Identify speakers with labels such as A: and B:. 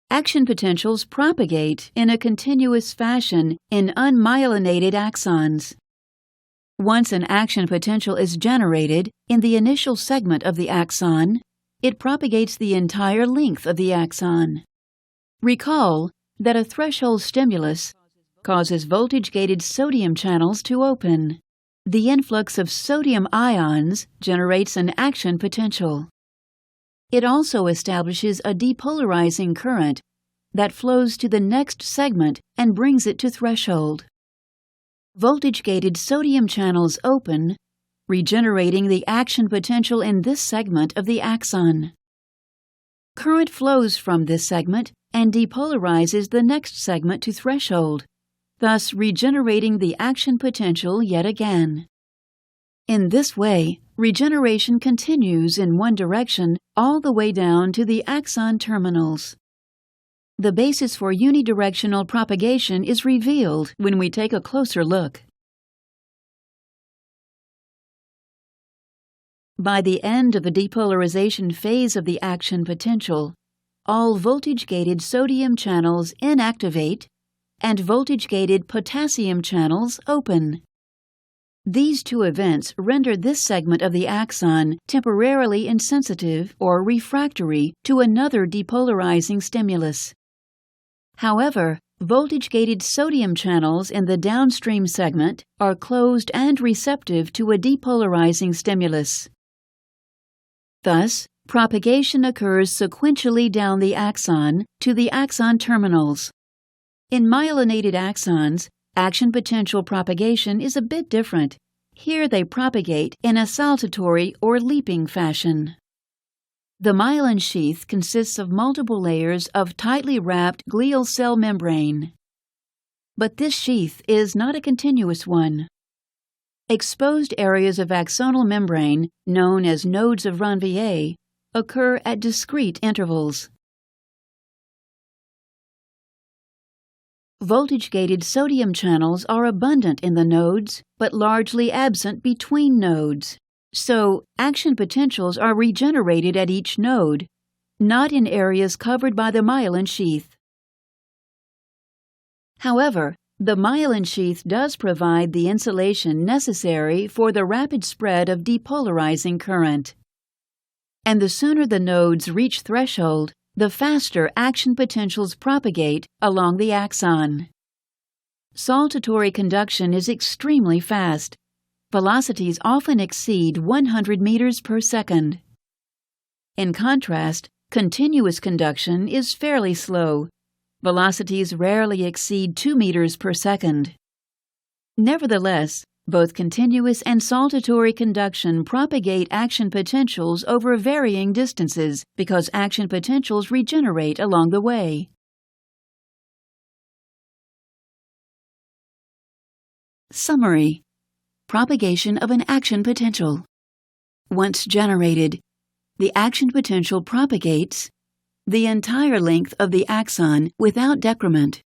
A: Action potentials propagate in a continuous fashion in unmyelinated axons. Once an action potential is generated in the initial segment of the axon, it propagates the entire length of the axon. Recall that a threshold stimulus causes voltage-gated sodium channels to open. The influx of sodium ions generates an action potential. It also establishes a depolarizing current that flows to the next segment and brings it to threshold. Voltage-gated sodium channels open, regenerating the action potential in this segment of the axon. Current flows from this segment and depolarizes the next segment to threshold, thus regenerating the action potential yet again. In this way, regeneration continues in one direction all the way down to the axon terminals. The basis for unidirectional propagation is revealed when we take a closer look. By the end of the depolarization phase of the action potential, all voltage-gated sodium channels inactivate and voltage-gated potassium channels open. These two events render this segment of the axon temporarily insensitive or refractory to another depolarizing stimulus. However, voltage-gated sodium channels in the downstream segment are closed and receptive to a depolarizing stimulus. Thus, propagation occurs sequentially down the axon to the axon terminals. In myelinated axons, action potential propagation is a bit different. Here they propagate in a saltatory or leaping fashion. The myelin sheath consists of multiple layers of tightly wrapped glial cell membrane. But this sheath is not a continuous one. Exposed areas of axonal membrane, known as nodes of Ranvier, occur at discrete intervals. Voltage-gated sodium channels are abundant in the nodes, but largely absent between nodes. So, action potentials are regenerated at each node, not in areas covered by the myelin sheath. However, the myelin sheath does provide the insulation necessary for the rapid spread of depolarizing current. And the sooner the nodes reach threshold, the faster action potentials propagate along the axon. Saltatory conduction is extremely fast. Velocities often exceed 100 meters per second. In contrast, continuous conduction is fairly slow. Velocities rarely exceed 2 meters per second. Nevertheless, both continuous and saltatory conduction propagate action potentials over varying distances because action potentials regenerate along the way. Summary: propagation of an action potential. Once generated, the action potential propagates the entire length of the axon without decrement.